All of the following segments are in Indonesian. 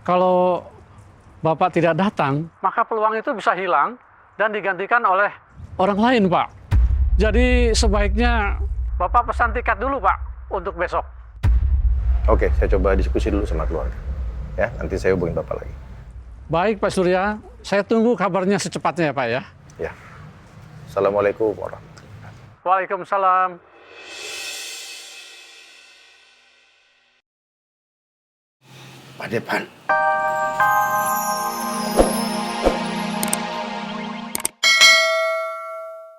Kalau Bapak tidak datang, maka peluang itu bisa hilang dan digantikan oleh orang lain, Pak. Jadi sebaiknya Bapak pesan tiket dulu, Pak, untuk besok. Oke, saya coba diskusi dulu sama keluarga. Ya, nanti saya hubungin Bapak lagi. Baik, Pak Surya. Saya tunggu kabarnya secepatnya ya, Pak ya. Ya. Assalamualaikum warahmatullahi wabarakatuh. Waalaikumsalam. Pak Depan.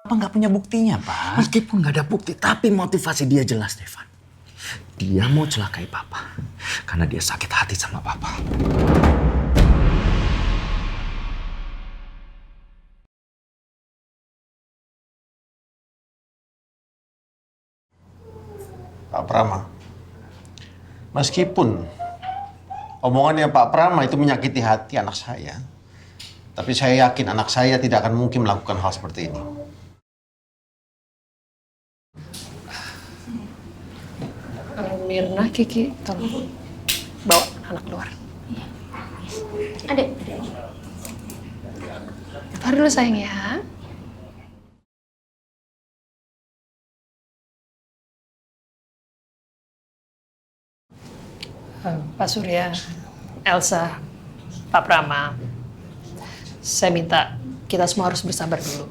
Apa nggak punya buktinya, Pak? Meskipun nggak ada bukti, tapi motivasi dia jelas, Devan. Dia mau celakai Papa karena dia sakit hati sama Papa. Pak Prama, meskipun omongannya Pak Prama itu menyakiti hati anak saya, tapi saya yakin anak saya tidak akan mungkin melakukan hal seperti ini. Mirna, Kiki, tolong bawa anak keluar. Adek. Taruh dulu sayang ya. Pak Surya, Elsa, Pak Prama, saya minta kita semua harus bersabar dulu.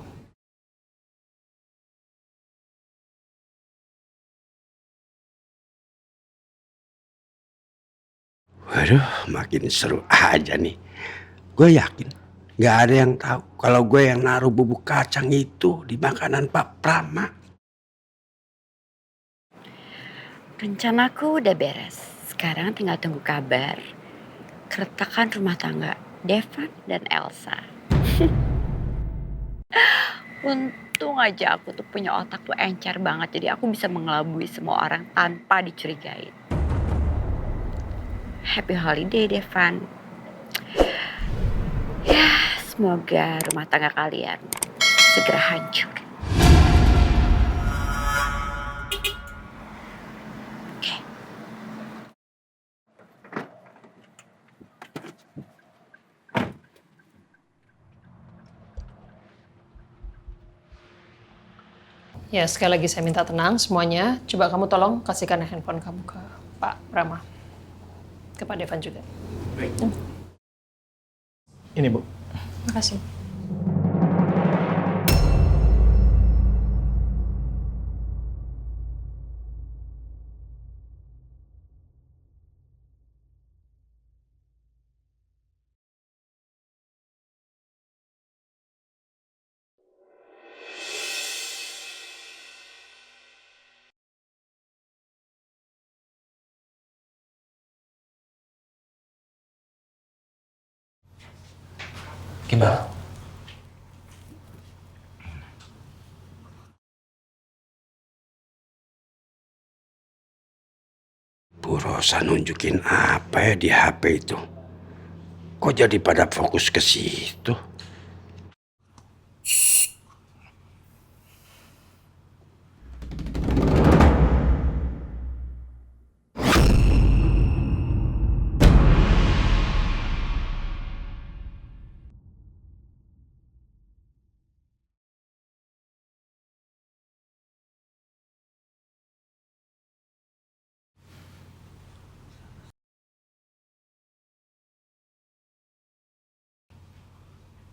Waduh, makin seru aja nih. Gue yakin nggak ada yang tahu kalau gue yang naruh bubuk kacang itu di makanan Pak Prama. Rencanaku udah beres. Sekarang tinggal tunggu kabar keretakan rumah tangga Devan dan Elsa. Untung aja aku tuh punya otak tuh encer banget. Jadi aku bisa mengelabui semua orang tanpa dicurigai. Happy holiday, Devan. Ya, semoga rumah tangga kalian segera hancur. Oke. Ya, sekali lagi saya minta tenang semuanya. Coba kamu tolong kasihkan handphone kamu ke Pak Prama. Ke Pak Devan juga. Baik. Ini, Bu. Makasih. Gimana? Bu Rosa nunjukin apa ya di HP itu? Kok jadi pada fokus ke situ?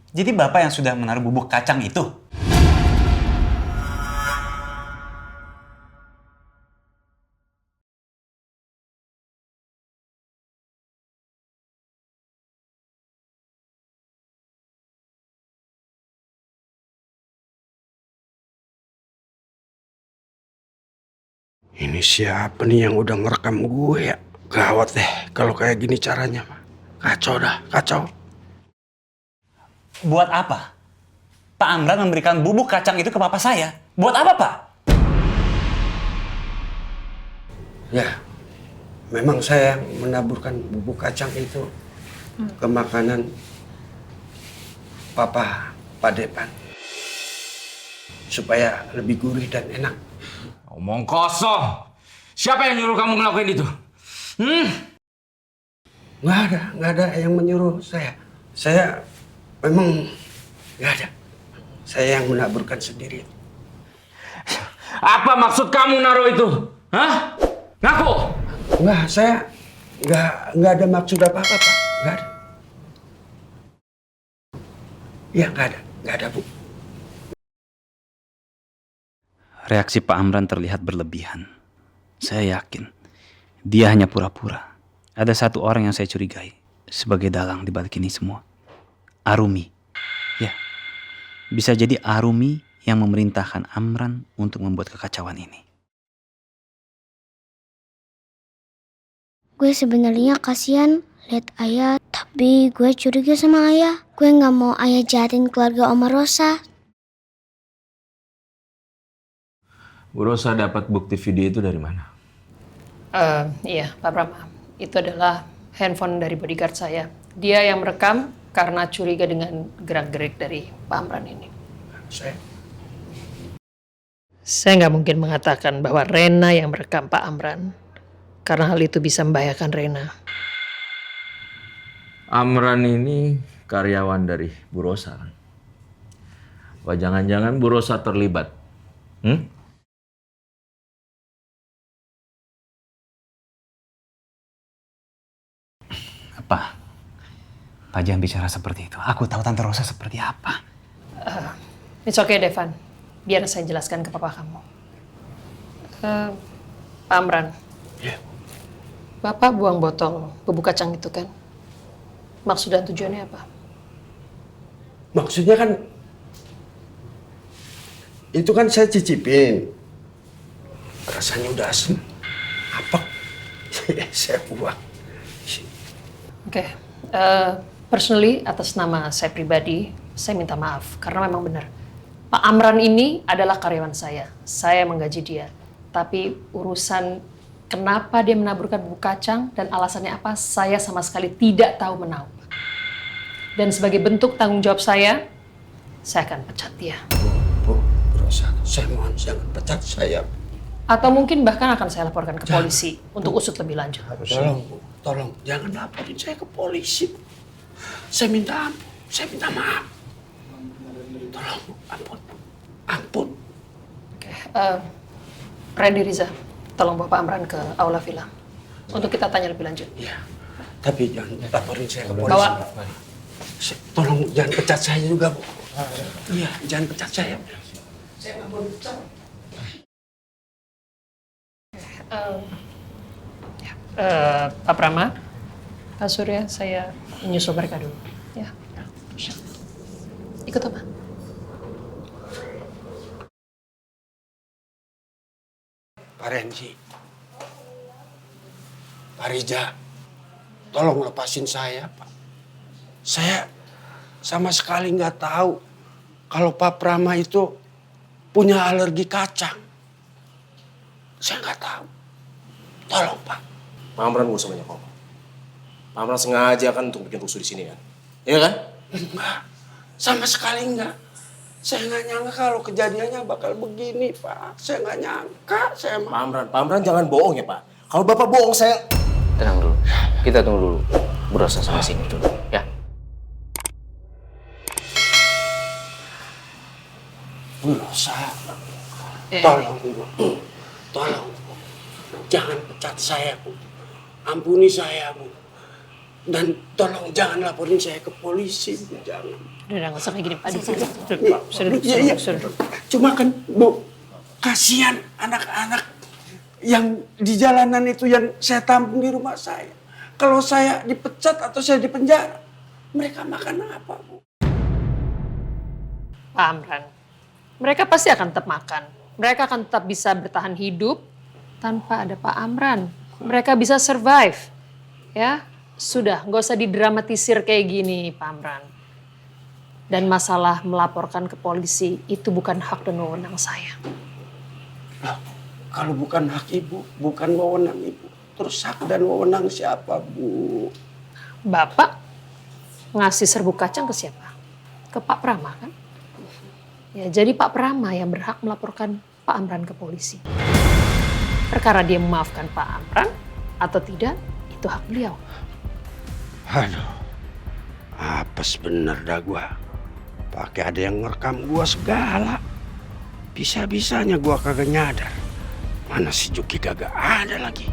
Jadi Bapak yang sudah menaruh bubuk kacang itu? Ini siapa nih yang udah ngerekam gue ya? Gawat deh kalau kayak gini caranya. Kacau dah, kacau. Buat apa? Pak Amran memberikan bubuk kacang itu ke papa saya. Buat apa, Pak? Ya, memang saya menaburkan bubuk kacang itu ke makanan Papa Pak Depan. Supaya lebih gurih dan enak. Omong kosong. Siapa yang nyuruh kamu ngelakuin itu? Nggak ada yang menyuruh saya. Saya memang nggak ada. Saya yang menaburkan sendiri. Apa maksud kamu naruh itu? Hah? Ngaku? Nggak, saya nggak ada maksud apa-apa, Pak. Nggak ada. Ya, nggak ada, Bu. Reaksi Pak Amran terlihat berlebihan. Saya yakin dia hanya pura-pura. Ada satu orang yang saya curigai sebagai dalang di balik ini semua. Arumi. Ya, bisa jadi Arumi yang memerintahkan Amran untuk membuat kekacauan ini. Gue sebenarnya kasihan lihat ayah, tapi gue curiga sama ayah. Gue nggak mau ayah jahatin keluarga Oma Rosa. Bu Rosa dapat bukti video itu dari mana? Iya, Pak Brahma. Itu adalah handphone dari bodyguard saya. Dia yang merekam karena curiga dengan gerak-gerik dari Pak Amran ini. Saya nggak mungkin mengatakan bahwa Rena yang merekam Pak Amran. Karena hal itu bisa membahayakan Rena. Amran ini karyawan dari Bu Rosa. Wah, jangan-jangan Bu Rosa terlibat. Pak jangan bicara seperti itu. Aku tahu Tante Rosa seperti apa. It's okay, Devan. Biar saya jelaskan ke papa kamu. Pak Amran. Ya. Bapak buang botol bubuk kacang itu kan? Maksud dan tujuannya apa? Maksudnya kan, itu kan saya cicipin. Rasanya udah asem. Apa? Saya buang. Oke. Personally, atas nama saya pribadi, saya minta maaf. Karena memang benar. Pak Amran ini adalah karyawan saya. Saya menggaji dia. Tapi urusan kenapa dia menaburkan bubuk kacang dan alasannya apa, saya sama sekali tidak tahu menahu. Dan sebagai bentuk tanggung jawab saya akan pecat dia. Bu Rosa, saya mohon jangan pecat saya. Atau mungkin bahkan akan saya laporkan ke polisi untuk usut lebih lanjut. Tolong, Bu. Tolong, jangan laporin saya ke polisi. Saya minta ampun, saya minta maaf. Tolong, Bu. Ampun, Bu. Ampun. Oke. Randy Riza, tolong bawa Pak Amran ke Aula Villa. Untuk kita tanya lebih lanjut. Iya, tapi jangan laporin saya ke polisi. Bawa. Tolong jangan pecat saya juga, Bu. Iya, jangan pecat saya. Saya nggak mau pecat. Pak Prama, Pak Surya, saya menyusul mereka dulu. Ya. Ikut apa? Pak Renzi, Pak Riza, tolong lepasin saya, Pak. Saya sama sekali nggak tahu kalau Pak Prama itu punya alergi kacang. Saya nggak tahu. Tolong, Pak. Pak Amran nggak usah banyak ngomong. Pak Amran sengaja kan untuk bikin rusuh di sini kan? Iya kan? Enggak, sama sekali enggak. Saya nggak nyangka kalau kejadiannya bakal begini, Pak. Saya nggak nyangka. Pak Amran jangan bohong ya, Pak. Kalau Bapak bohong, saya... Tenang dulu. Kita tunggu dulu. Bu Rosa sama sini dulu, ya. Bu Rosa, tolong, Bu. Tolong, Bu. Jangan pecat saya, Bu. Ampuni saya, Bu. Dan tolong jangan laporin saya ke polisi, Bu. Jangan. Udah nggak usah kayak gini, Pak. Iya. Cuma kan, Bu, kasihan anak-anak yang di jalanan itu yang saya tampung di rumah saya. Kalau saya dipecat atau saya dipenjara, mereka makan apa, Bu? Pak Amran, mereka pasti akan tetap makan. Mereka akan tetap bisa bertahan hidup tanpa ada Pak Amran. Mereka bisa survive. Ya, sudah, nggak usah didramatisir kayak gini, Pak Amran. Dan masalah melaporkan ke polisi itu bukan hak dan wewenang saya. Loh, kalau bukan hak Ibu, bukan wewenang Ibu, terus hak dan wewenang siapa, Bu? Bapak ngasih serbuk kacang ke siapa? Ke Pak Prama kan? Ya, jadi Pak Prama yang berhak melaporkan Pak Amran ke polisi. Perkara dia memaafkan Pak Amran atau tidak, itu hak beliau. Aduh, apes bener dah gua. Pakai ada yang ngerekam gua segala. Bisa-bisanya gua kagak nyadar. Mana si Juki kagak ada lagi.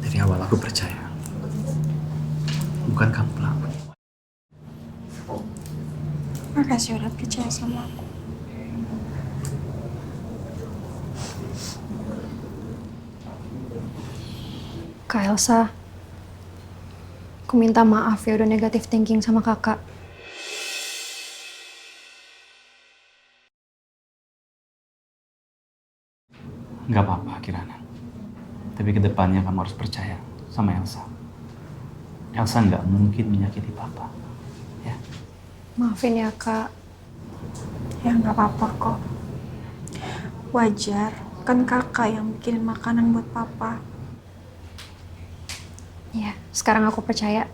Dari awal aku percaya. Bukan kamu pelaku. Makasih udah percaya sama aku. Kak Elsa, aku minta maaf ya udah negatif thinking sama kakak. Nggak apa-apa, Kirana. Tapi kedepannya kamu harus percaya sama Elsa. Elsa nggak mungkin menyakiti Papa. Ya? Maafin ya kak. Ya nggak apa-apa kok. Wajar, kan kakak yang bikin makanan buat papa. Ya, sekarang aku percaya.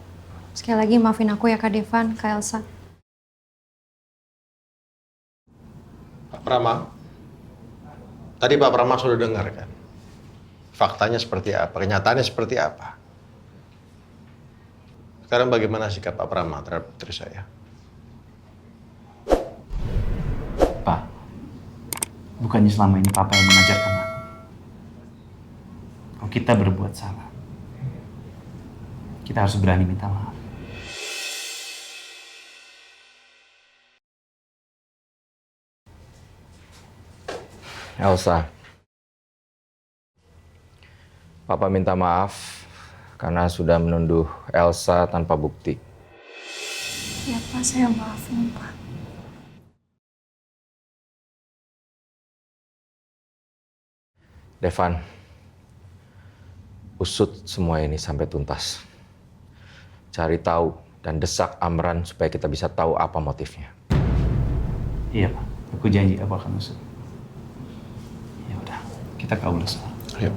Sekali lagi maafin aku ya Kak Devan, Kak Elsa. Pak Prama, tadi Pak Prama sudah dengar kan? Faktanya seperti apa, kenyataannya seperti apa. Sekarang bagaimana sikap Pak Prama terhadap putri saya? Pak, bukannya selama ini Papa yang mengajarkan aku. Kalau kita berbuat salah, kita harus berani minta maaf. Elsa, Papa minta maaf karena sudah menuduh Elsa tanpa bukti. Ya Pak, saya maafin Pak. Devan, usut semua ini sampai tuntas. Cari tahu dan desak Amran supaya kita bisa tahu apa motifnya. Iya, Pak. Aku janji aku akan usut. Ya udah, kita kabur sekarang. Ayo.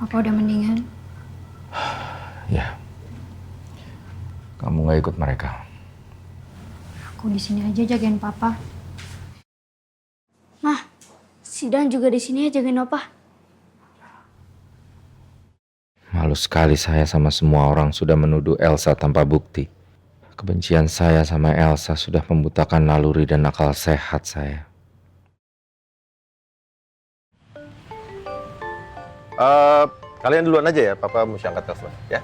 Apa udah mendingan? Ya, kamu nggak ikut mereka. Aku di sini aja jagain papa. Mah, si Dan juga di sini ya jagain Opa. Malu sekali saya sama semua orang sudah menuduh Elsa tanpa bukti. Kebencian saya sama Elsa sudah membutakan naluri dan akal sehat saya. Kalian duluan aja ya, Papa mesti angkat telepon, ya?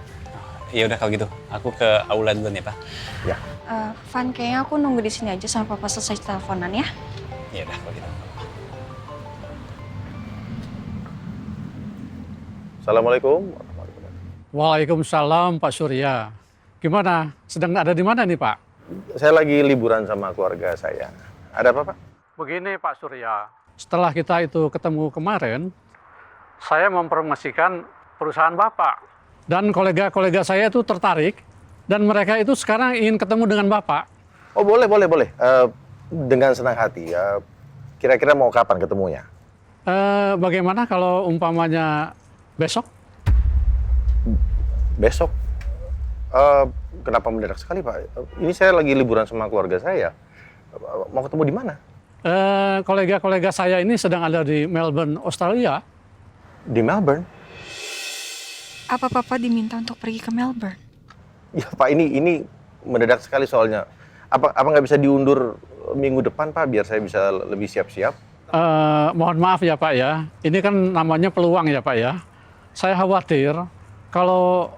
Ya udah kalau gitu, aku ke aula duluan ya, Pak. Ya. Van, kayaknya aku nunggu di sini aja sampai papa selesai teleponan ya. Ya udah kalau gitu. Assalamualaikum. Waalaikumsalam Pak Surya. Gimana? Sedang ada di mana nih Pak? Saya lagi liburan sama keluarga saya. Ada apa, Pak? Begini Pak Surya, setelah kita itu ketemu kemarin, saya mempromosikan perusahaan Bapak. Dan kolega-kolega saya itu tertarik, dan mereka itu sekarang ingin ketemu dengan Bapak. Oh, boleh. Dengan senang hati. Kira-kira mau kapan ketemunya? Bagaimana kalau umpamanya besok? Besok? Kenapa mendadak sekali, Pak? Ini saya lagi liburan sama keluarga saya. Mau ketemu di mana? Kolega-kolega saya ini sedang ada di Melbourne, Australia. Di Melbourne? Apa papa diminta untuk pergi ke Melbourne? Ya, Pak, ini mendadak sekali soalnya. Apa nggak bisa diundur minggu depan, Pak, biar saya bisa lebih siap-siap? Mohon maaf ya Pak ya, ini kan namanya peluang ya Pak ya. Saya khawatir kalau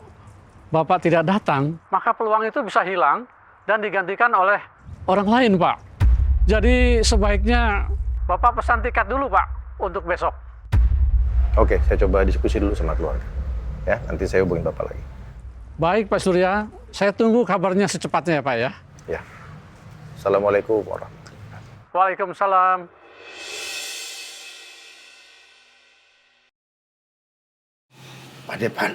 Bapak tidak datang, maka peluang itu bisa hilang dan digantikan oleh orang lain Pak. Jadi sebaiknya Bapak pesan tiket dulu Pak untuk besok. Oke, saya coba diskusi dulu sama keluarga. Ya, nanti saya hubungin Bapak lagi. Baik Pak Surya, saya tunggu kabarnya secepatnya ya Pak ya. Ya. Assalamualaikum warahmatullahi wabarakatuh. Waalaikumsalam. Pak Depan,